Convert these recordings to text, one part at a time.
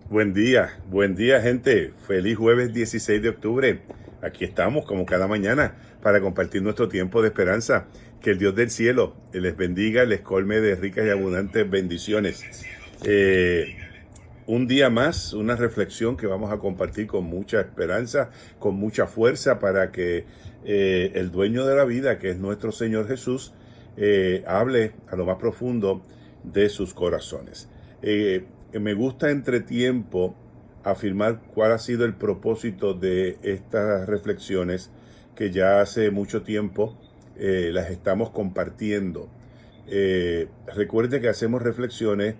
Buen día gente, feliz jueves 16 de octubre. Aquí estamos como cada mañana para compartir nuestro tiempo de esperanza. Que el Dios del cielo les bendiga, les colme de ricas y abundantes bendiciones. Eh, un día más, una reflexión que vamos a compartir con mucha esperanza, con mucha fuerza para que el dueño de la vida, que es nuestro Señor Jesús, hable a lo más profundo de sus corazones. Me gusta entre tiempo afirmar cuál ha sido el propósito de estas reflexiones que ya hace mucho tiempo las estamos compartiendo. Recuerde que hacemos reflexiones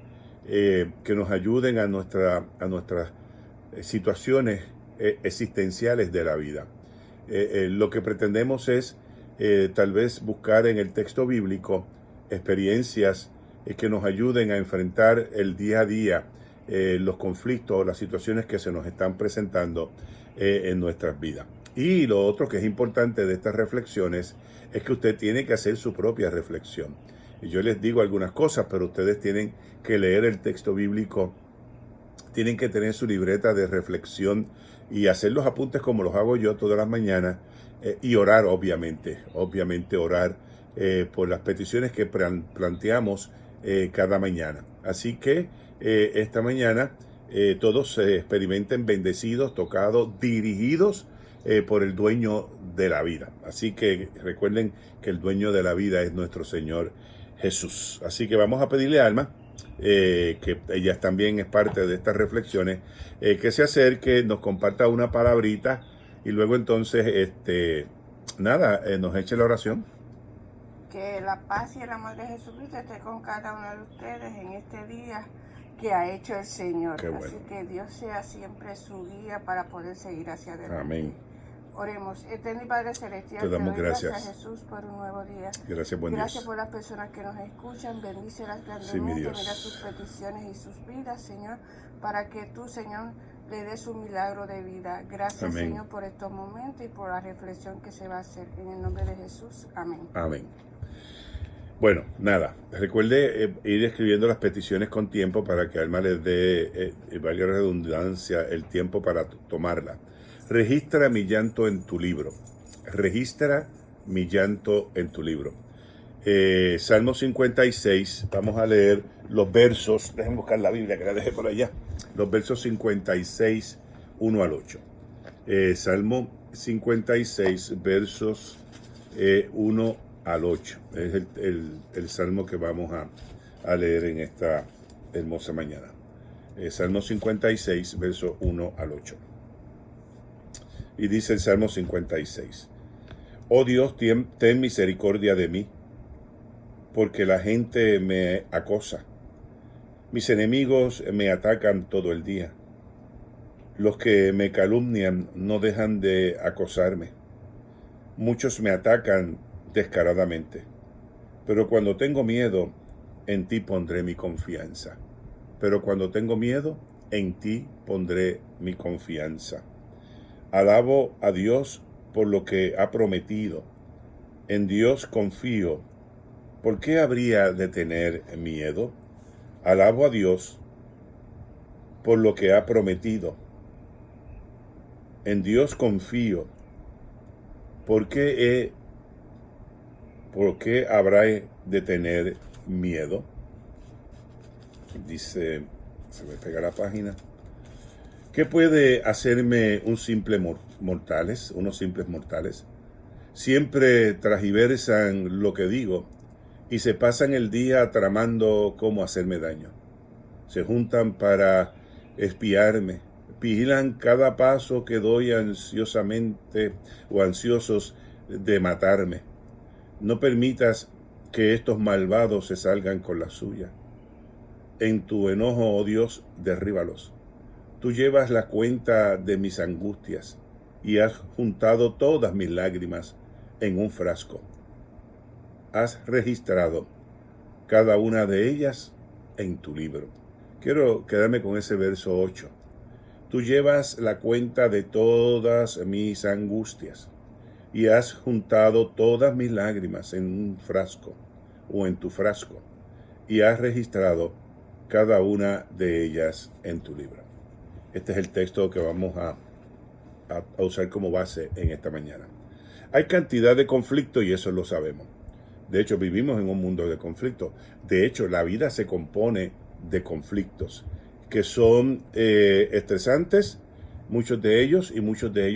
que nos ayuden a nuestras situaciones existenciales de la vida. Lo que pretendemos es tal vez buscar en el texto bíblico experiencias que nos ayuden a enfrentar el día a día, los conflictos, las situaciones que se nos están presentando en nuestras vidas. Y lo otro que es importante de estas reflexiones es que usted tiene que hacer su propia reflexión. Y yo les digo algunas cosas, pero ustedes tienen que leer el texto bíblico, tienen que tener su libreta de reflexión y hacer los apuntes como los hago yo todas las mañanas y orar, obviamente orar por las peticiones que planteamos cada mañana. Así que esta mañana todos se experimenten bendecidos, tocados, dirigidos por el dueño de la vida. Así que recuerden que el dueño de la vida es nuestro Señor Jesús. Así que vamos a pedirle a Alma, que ella también es parte de estas reflexiones, que se acerque, nos comparta una palabrita y luego entonces, nos eche la oración. Que la paz y el amor de Jesucristo esté con cada uno de ustedes en este día que ha hecho el Señor. Qué bueno. Así que Dios sea siempre su guía para poder seguir hacia adelante. Amén. Oremos. Eterno y Padre Celestial, Te damos gracias. a Jesús por un nuevo día. Gracias, buen Gracias Dios. por las personas que nos escuchan. Bendícelas Sí, grandemente. mi Mira Dios. sus peticiones y sus vidas, Señor, para que tú, Señor, le des un milagro de vida. Gracias, Amén. Señor, por estos momentos y por la reflexión que se va a hacer. En el nombre de Jesús. Amén. Amén. Bueno, nada, recuerde ir escribiendo las peticiones con tiempo para que Alma les dé, valga la redundancia, el tiempo para tomarla. Registra mi llanto en tu libro. Registra mi llanto en tu libro. Salmo 56, vamos a leer los versos, déjenme buscar la Biblia que la dejé por allá, los versos 56, 1 al 8. Salmo 56, versos 1 al 8. Es el salmo que vamos a leer en esta hermosa mañana. Salmo 56, versos 1 al 8. Y dice el Salmo 56. Oh Dios, ten misericordia de mí, porque la gente me acosa. Mis enemigos me atacan todo el día. Los que me calumnian no dejan de acosarme. Muchos me atacan descaradamente. Pero cuando tengo miedo, en ti pondré mi confianza. Pero cuando tengo miedo, en ti pondré mi confianza. Alabo a Dios por lo que ha prometido. En Dios confío. ¿Por qué habría de tener miedo? Alabo a Dios por lo que ha prometido. En Dios confío. ¿Por qué habrá de tener miedo? Dice, se me pega la página. ¿Qué puede hacerme unos simples mortales? Siempre transversan lo que digo y se pasan el día tramando cómo hacerme daño. Se juntan para espiarme, vigilan cada paso que doy ansiosamente o ansiosos de matarme. No permitas que estos malvados se salgan con la suya. En tu enojo, oh Dios, derríbalos. Tú llevas la cuenta de mis angustias y has juntado todas mis lágrimas en un frasco. Has registrado cada una de ellas en tu libro. Quiero quedarme con ese verso 8. Tú llevas la cuenta de todas mis angustias y has juntado todas mis lágrimas en un frasco o en tu frasco y has registrado cada una de ellas en tu libro. Este es el texto que vamos a usar como base en esta mañana. Hay cantidad de conflictos y eso lo sabemos. De hecho, vivimos en un mundo de conflictos. De hecho, la vida se compone de conflictos que son estresantes, muchos de ellos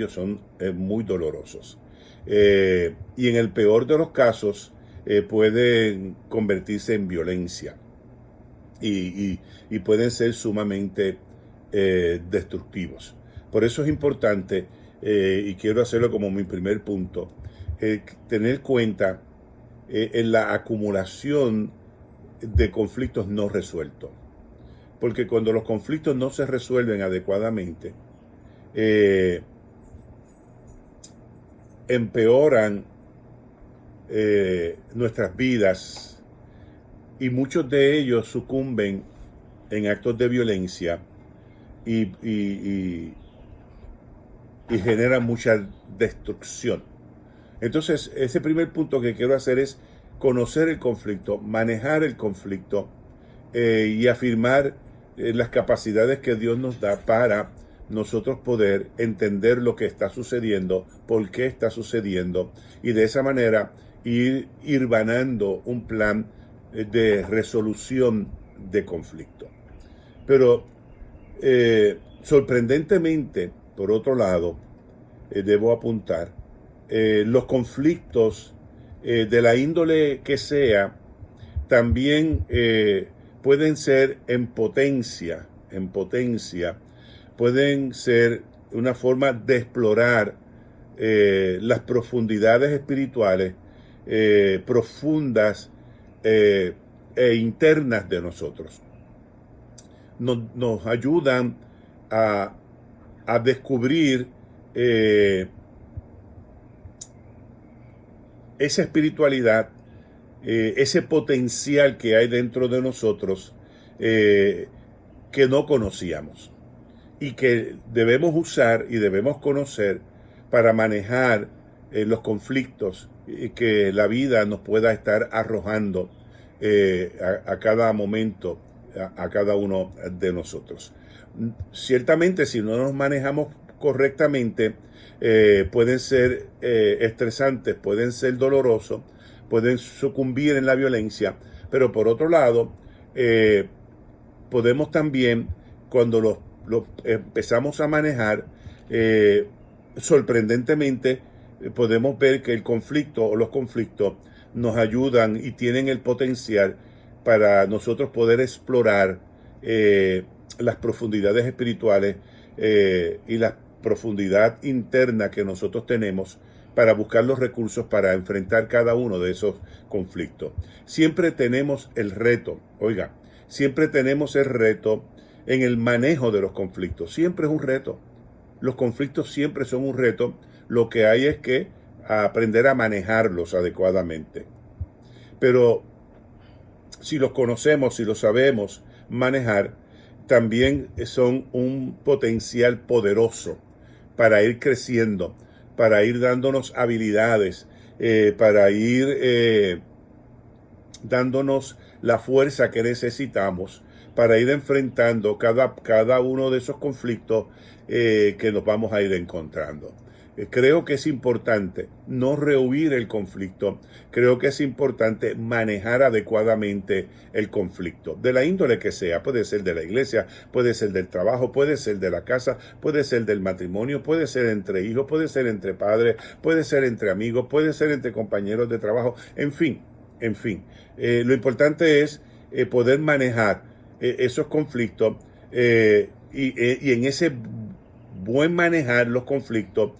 son muy dolorosos. Y en el peor de los casos pueden convertirse en violencia y pueden ser sumamente destructivos. Por eso es importante, y quiero hacerlo como mi primer punto, tener cuenta en la acumulación de conflictos no resueltos. Porque cuando los conflictos no se resuelven adecuadamente, empeoran nuestras vidas y muchos de ellos sucumben en actos de violencia y generan mucha destrucción. Entonces, ese primer punto que quiero hacer es conocer el conflicto, manejar el conflicto y afirmar las capacidades que Dios nos da para nosotros poder entender lo que está sucediendo, por qué está sucediendo, y de esa manera ir vanando un plan de resolución de conflicto. Pero sorprendentemente, por otro lado, debo apuntar, los conflictos de la índole que sea también pueden ser en potencia, pueden ser una forma de explorar las profundidades espirituales profundas e internas de nosotros. Nos ayudan a descubrir esa espiritualidad, ese potencial que hay dentro de nosotros que no conocíamos y que debemos usar y debemos conocer para manejar los conflictos que la vida nos pueda estar arrojando a cada momento, a cada uno de nosotros. Ciertamente, si no nos manejamos correctamente, pueden ser estresantes, pueden ser dolorosos, pueden sucumbir en la violencia, pero por otro lado, podemos también, cuando los empezamos a manejar, sorprendentemente, podemos ver que el conflicto o los conflictos nos ayudan y tienen el potencial para nosotros poder explorar las profundidades espirituales y la profundidad interna que nosotros tenemos para buscar los recursos para enfrentar cada uno de esos conflictos. Siempre tenemos el reto, siempre tenemos el reto en el manejo de los conflictos. Siempre es un reto. Los conflictos siempre son un reto. Lo que hay es que aprender a manejarlos adecuadamente. Pero si los conocemos, si los sabemos manejar, también son un potencial poderoso para ir creciendo, para ir dándonos habilidades, para ir dándonos la fuerza que necesitamos para ir enfrentando cada uno de esos conflictos que nos vamos a ir encontrando. Creo que es importante no rehuir el conflicto, creo que es importante manejar adecuadamente el conflicto, de la índole que sea, puede ser de la iglesia, puede ser del trabajo, puede ser de la casa, puede ser del matrimonio, puede ser entre hijos, puede ser entre padres, puede ser entre amigos, puede ser entre compañeros de trabajo, en fin. Lo importante es poder manejar esos conflictos y en ese buen manejar los conflictos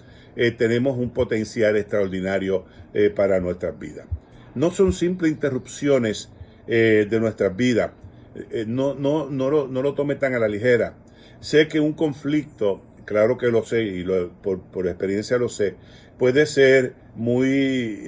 tenemos un potencial extraordinario para nuestras vidas. No son simples interrupciones de nuestras vidas. No lo tome tan a la ligera. Sé que un conflicto, claro que lo sé y por experiencia lo sé, puede ser muy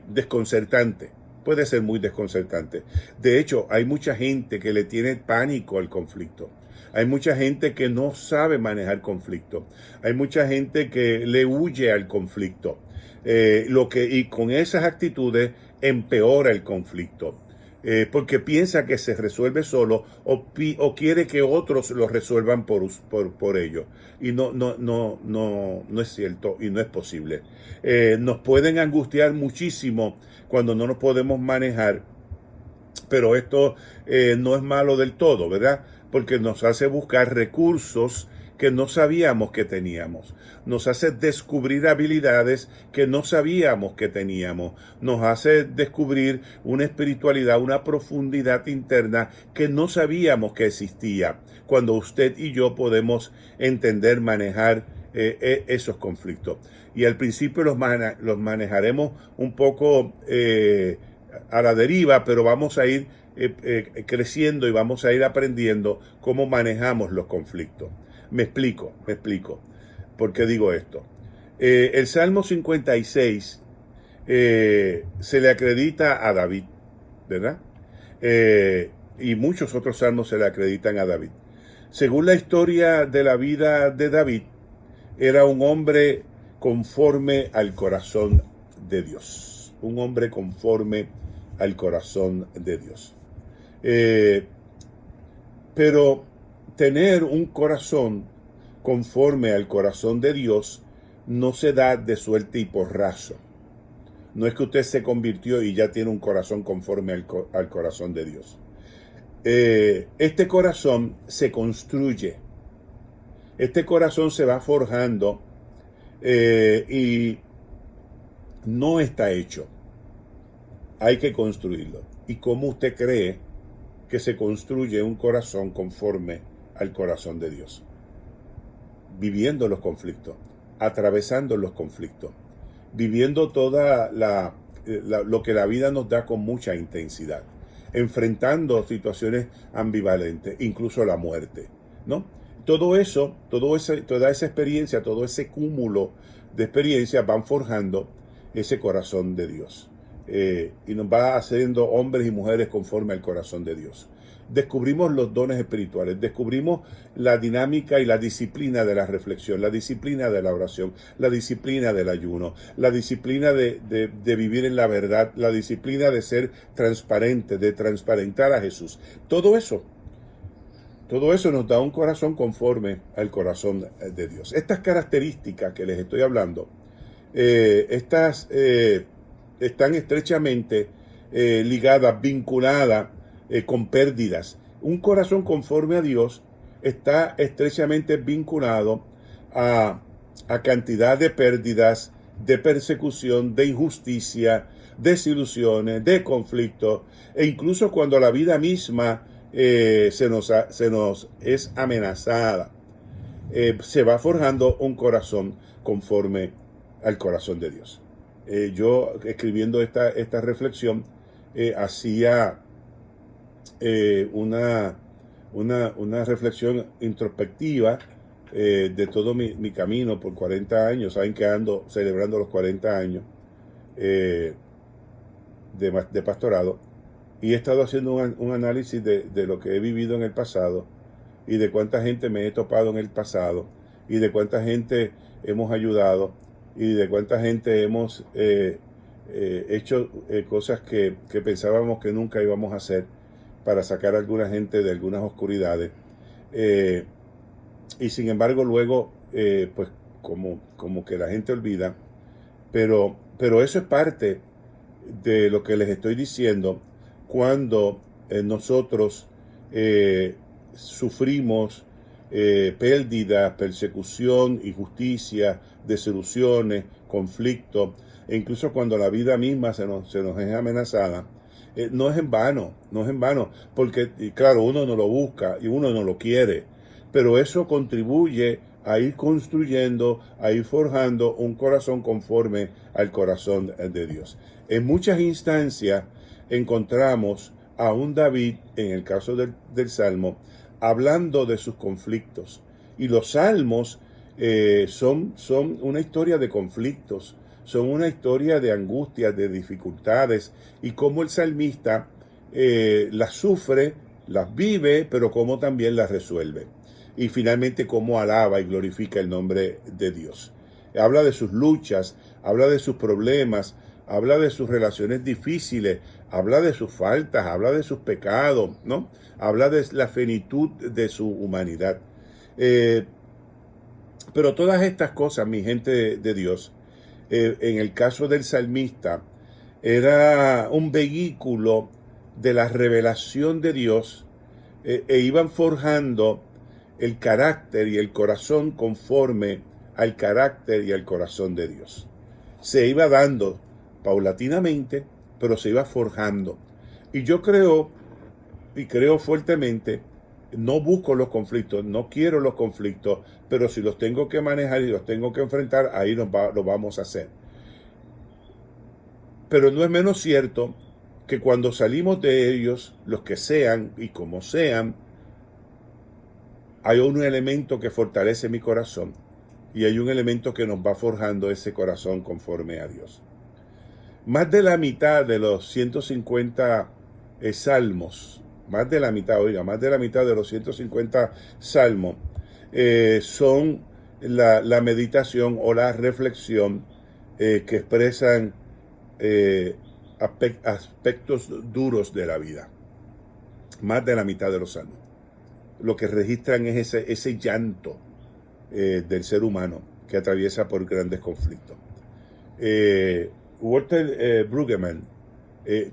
desconcertante. Puede ser muy desconcertante. De hecho, hay mucha gente que le tiene pánico al conflicto. Hay mucha gente que no sabe manejar conflicto. Hay mucha gente que le huye al conflicto. Y con esas actitudes empeora el conflicto. porque piensa que se resuelve solo o quiere que otros lo resuelvan por ello. Y no es cierto y no es posible. Nos pueden angustiar muchísimo cuando no nos podemos manejar, pero esto no es malo del todo, ¿verdad? Porque nos hace buscar recursos que no sabíamos que teníamos. Nos hace descubrir habilidades que no sabíamos que teníamos. Nos hace descubrir una espiritualidad, una profundidad interna que no sabíamos que existía. Cuando usted y yo podemos entender, manejar esos conflictos. Y al principio los manejaremos un poco a la deriva, pero vamos a ir creciendo y vamos a ir aprendiendo cómo manejamos los conflictos. Me explico. ¿Por qué digo esto? El Salmo 56 se le acredita a David, ¿verdad? Y muchos otros salmos se le acreditan a David. Según la historia de la vida de David, era un hombre conforme al corazón de Dios. Un hombre conforme al corazón de Dios. Pero tener un corazón conforme al corazón de Dios no se da de suerte y porrazo. No es que usted se convirtió y ya tiene un corazón conforme al corazón de Dios. Este corazón se construye. Este corazón se va forjando y no está hecho. Hay que construirlo. ¿Y cómo usted cree que se construye un corazón conforme al corazón de Dios? Viviendo los conflictos, atravesando los conflictos, viviendo toda lo que la vida nos da con mucha intensidad, enfrentando situaciones ambivalentes, incluso la muerte, ¿no? Toda esa experiencia, todo ese cúmulo de experiencias van forjando ese corazón de Dios. Y nos va haciendo hombres y mujeres conforme al corazón de Dios. Descubrimos los dones espirituales, descubrimos la dinámica y la disciplina de la reflexión, la disciplina de la oración, la disciplina del ayuno, la disciplina de vivir en la verdad, la disciplina de ser transparente, de transparentar a Jesús. Todo eso nos da un corazón conforme al corazón de Dios. Estas características que les estoy hablando, están estrechamente ligadas, vinculadas con pérdidas. Un corazón conforme a Dios está estrechamente vinculado a cantidad de pérdidas, de persecución, de injusticia, desilusiones, de conflictos, e incluso cuando la vida misma se nos es amenazada. Se va forjando un corazón conforme al corazón de Dios. Yo, escribiendo esta reflexión, hacía una reflexión introspectiva de todo mi camino por 40 años. Saben que ando celebrando los 40 años de pastorado, y he estado haciendo un análisis de lo que he vivido en el pasado y de cuánta gente me he topado en el pasado y de cuánta gente hemos ayudado y de cuánta gente hemos hecho cosas que pensábamos que nunca íbamos a hacer para sacar a alguna gente de algunas oscuridades. Y sin embargo luego, pues como que la gente olvida, pero eso es parte de lo que les estoy diciendo cuando nosotros sufrimos pérdidas, persecución, injusticia, desilusiones, conflictos, e incluso cuando la vida misma se nos es amenazada. No es en vano, porque claro, uno no lo busca y uno no lo quiere, pero eso contribuye a ir construyendo, a ir forjando un corazón conforme al corazón de Dios. En muchas instancias encontramos a un David, en el caso del Salmo, hablando de sus conflictos. Y los salmos son una historia de conflictos, son una historia de angustias, de dificultades, y cómo el salmista las sufre, las vive, pero cómo también las resuelve. Y finalmente cómo alaba y glorifica el nombre de Dios. Habla de sus luchas, habla de sus problemas, habla de sus relaciones difíciles, habla de sus faltas, habla de sus pecados, ¿no? Habla de la finitud de su humanidad. Pero todas estas cosas, mi gente de Dios, en el caso del salmista, era un vehículo de la revelación de Dios, e iban forjando el carácter y el corazón conforme al carácter y al corazón de Dios. Se iba dando paulatinamente, pero se iba forjando. Y yo creo, y creo fuertemente, no busco los conflictos, no quiero los conflictos, pero si los tengo que manejar y los tengo que enfrentar, ahí lo vamos a hacer. Pero no es menos cierto que cuando salimos de ellos, los que sean y como sean, hay un elemento que fortalece mi corazón y hay un elemento que nos va forjando ese corazón conforme a Dios. Más de la mitad de los 150 salmos, más de la mitad de los 150 salmos son la meditación o la reflexión que expresan aspectos duros de la vida. Más de la mitad de los salmos. Lo que registran es ese llanto del ser humano que atraviesa por grandes conflictos. Walter Brueggemann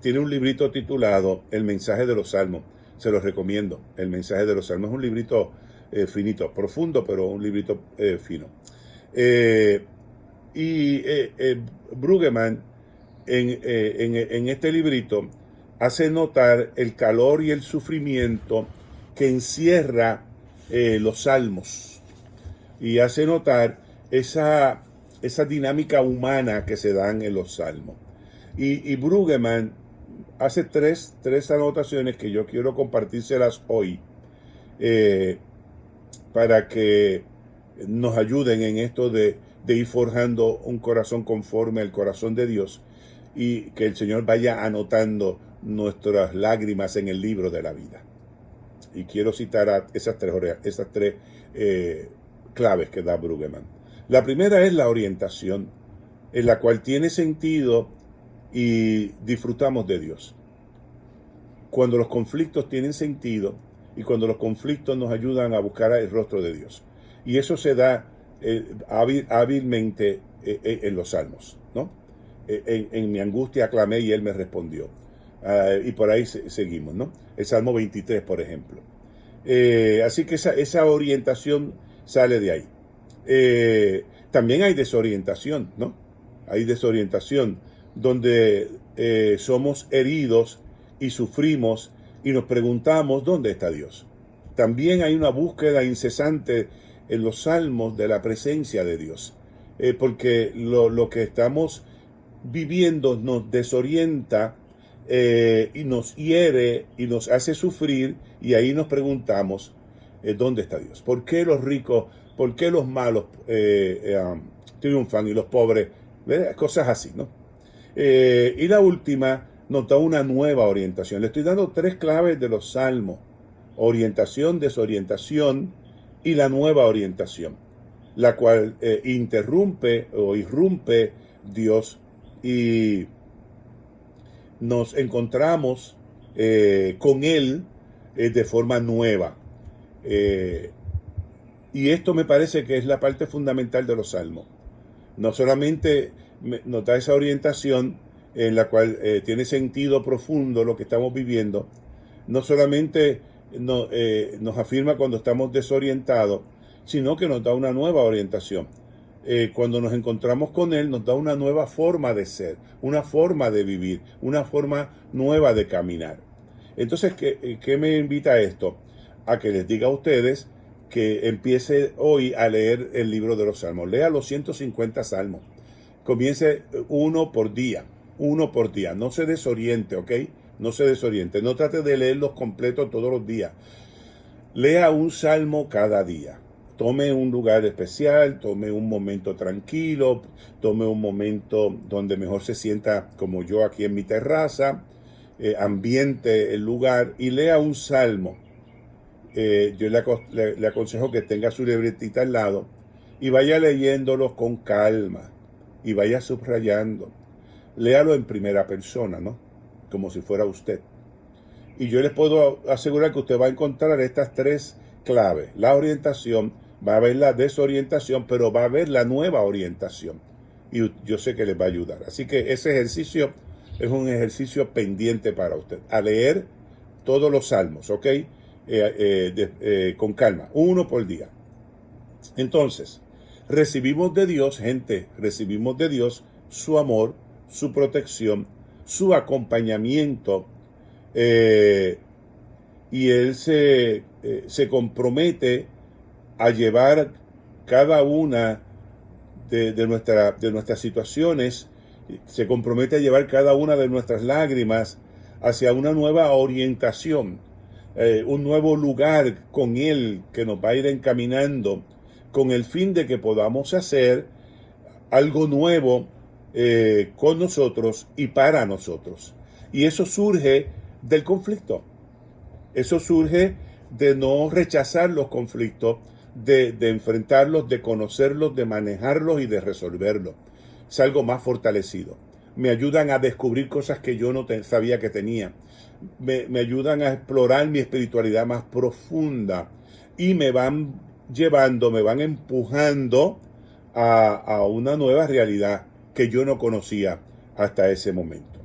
tiene un librito titulado El mensaje de los salmos. Se los recomiendo. El mensaje de los salmos es un librito finito, profundo, pero un librito fino. Brueggemann en este librito hace notar el calor y el sufrimiento que encierra los salmos y hace notar esa dinámica humana que se dan en los salmos. Y Brueggemann hace tres anotaciones que yo quiero compartírselas hoy para que nos ayuden en esto de ir forjando un corazón conforme al corazón de Dios y que el Señor vaya anotando nuestras lágrimas en el libro de la vida. Y quiero citar a esas tres claves que da Brueggemann. La primera es la orientación, en la cual tiene sentido y disfrutamos de Dios. Cuando los conflictos tienen sentido y cuando los conflictos nos ayudan a buscar el rostro de Dios. Y eso se da hábilmente en los salmos, ¿no? En mi angustia clamé y Él me respondió. Y por ahí seguimos, ¿no? El Salmo 23, por ejemplo. Así que esa orientación sale de ahí. También hay desorientación, ¿no? Hay desorientación donde somos heridos y sufrimos y nos preguntamos ¿dónde está Dios? También hay una búsqueda incesante en los salmos de la presencia de Dios, porque lo que estamos viviendo nos desorienta y nos hiere y nos hace sufrir, y ahí nos preguntamos ¿dónde está Dios? ¿Por qué los ricos, por qué los malos triunfan y los pobres? ¿Verdad? Cosas así, ¿no? Y la última nos da una nueva orientación. Le estoy dando tres claves de los salmos: orientación, desorientación y la nueva orientación, la cual interrumpe o irrumpe Dios y nos encontramos con Él de forma nueva. Y esto me parece que es la parte fundamental de los salmos. No solamente nos da esa orientación en la cual tiene sentido profundo lo que estamos viviendo, no solamente nos afirma cuando estamos desorientados, sino que nos da una nueva orientación. Cuando nos encontramos con Él, nos da una nueva forma de ser, una forma de vivir, una forma nueva de caminar. Entonces, ¿qué me invita a esto? A que les diga a ustedes que empiece hoy a leer el libro de los Salmos. Lea los 150 Salmos. Comience uno por día. No se desoriente, ¿ok? No se desoriente. No trate de leerlos completos todos los días. Lea un salmo cada día. Tome un lugar especial, tome un momento tranquilo, tome un momento donde mejor se sienta como yo aquí en mi terraza, ambiente el lugar y lea un salmo. Yo le aconsejo que tenga su libretita al lado y vaya leyéndolos con calma y vaya subrayando. léalo en primera persona, ¿no? Como si fuera usted. Y yo les puedo asegurar que usted va a encontrar estas tres claves. La orientación, va a haber la desorientación, pero va a haber la nueva orientación. Y yo sé que les va a ayudar. Así que ese ejercicio es un ejercicio pendiente para usted. A leer todos los salmos, ¿ok? Con calma, uno por día. Entonces, recibimos de Dios, gente, recibimos de Dios su amor, su protección, su acompañamiento, y Él se compromete a llevar cada una de nuestras situaciones, se compromete a llevar cada una de nuestras lágrimas hacia una nueva orientación, un nuevo lugar con Él que nos va a ir encaminando con el fin de que podamos hacer algo nuevo con nosotros y para nosotros. Y eso surge del conflicto. Eso surge de no rechazar los conflictos, de enfrentarlos, de conocerlos, de manejarlos y de resolverlos. Es algo más fortalecido. Me ayudan a descubrir cosas que yo no sabía que tenía. Me ayudan a explorar mi espiritualidad más profunda y me van llevando, me van empujando a una nueva realidad que yo no conocía hasta ese momento.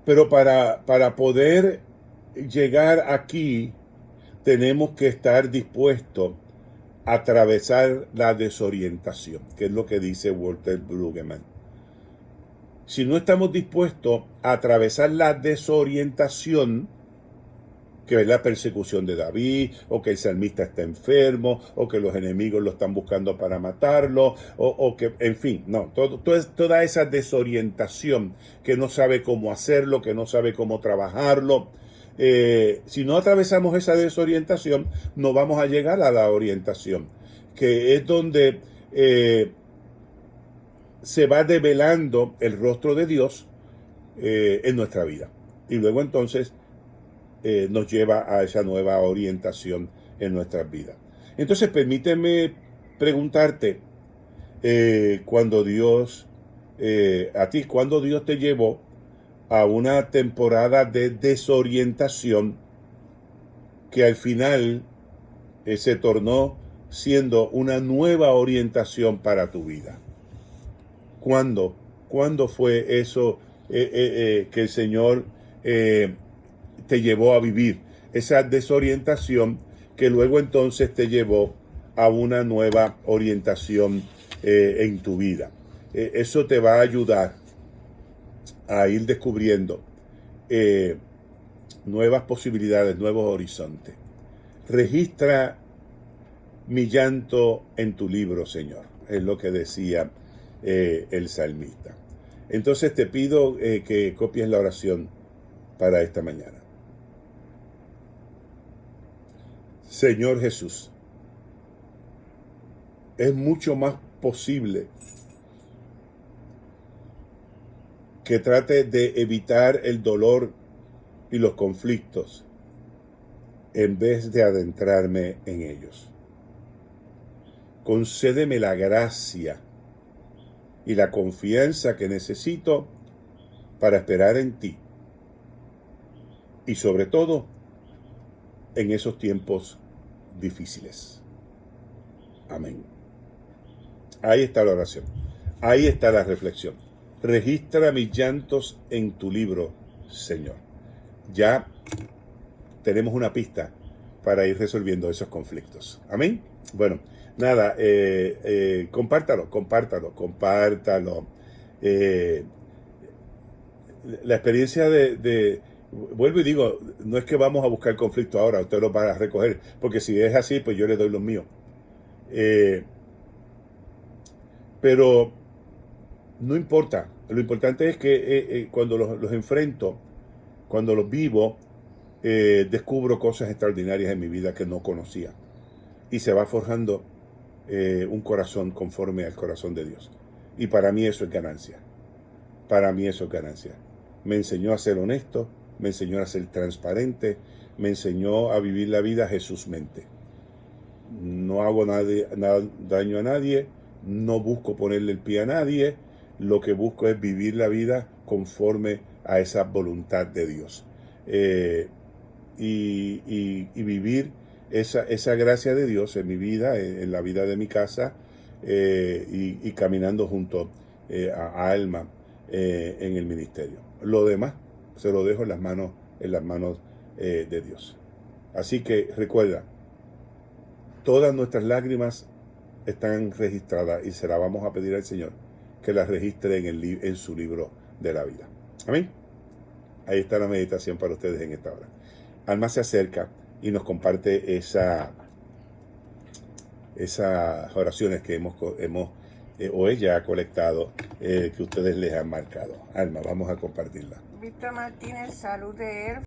Pero para poder llegar aquí, tenemos que estar dispuestos a atravesar la desorientación, que es lo que dice Walter Brueggemann. Si no estamos dispuestos a atravesar la desorientación, que es la persecución de David, o que el salmista está enfermo, o que los enemigos lo están buscando para matarlo, o que, en fin, no, toda esa desorientación, que no sabe cómo hacerlo, que no sabe cómo trabajarlo. Si no atravesamos esa desorientación, no vamos a llegar a la orientación, que es donde se va develando el rostro de Dios en nuestra vida. Y luego entonces nos lleva a esa nueva orientación en nuestras vidas. Entonces permíteme preguntarte, cuando Dios te llevó a una temporada de desorientación que al final se tornó siendo una nueva orientación para tu vida. ¿Cuándo fue eso que el Señor te llevó a vivir? Esa desorientación que luego entonces te llevó a una nueva orientación en tu vida. Eso te va a ayudar a ir descubriendo nuevas posibilidades, nuevos horizontes. Registra mi llanto en tu libro, Señor, es lo que decía el salmista. Entonces te pido que copies la oración para esta mañana. Señor Jesús, es mucho más posible que trate de evitar el dolor y los conflictos en vez de adentrarme en ellos. Concédeme la gracia y la confianza que necesito para esperar en ti. Y sobre todo, en esos tiempos difíciles. Amén. Ahí está la oración. Ahí está la reflexión. Registra mis llantos en tu libro, Señor. Ya tenemos una pista para ir resolviendo esos conflictos. Amén. Bueno, nada, compártalo. La experiencia vuelvo y digo, no es que vamos a buscar conflicto ahora, usted lo va a recoger, porque si es así, pues yo le doy los míos. Pero no importa, lo importante es que cuando los enfrento, cuando los vivo, descubro cosas extraordinarias en mi vida que no conocía. Y se va forjando un corazón conforme al corazón de Dios. Y para mí eso es ganancia. Para mí eso es ganancia. Me enseñó a ser honesto, me enseñó a ser transparente, me enseñó a vivir la vida Jesús mente. No hago daño a nadie, no busco ponerle el pie a nadie, lo que busco es vivir la vida conforme a esa voluntad de Dios. Y vivir esa gracia de Dios en mi vida, en la vida de mi casa, y caminando junto a Alma en el ministerio. Lo demás se lo dejo en las manos de Dios. Así que recuerda, todas nuestras lágrimas están registradas y se las vamos a pedir al Señor que las registre en su libro de la vida. Amén. Ahí está la meditación para ustedes en esta hora. Alma se acerca y nos comparte esas oraciones que o ella ha colectado, que ustedes les han marcado. Alma, vamos a compartirla. Víctor Martínez, salud de él.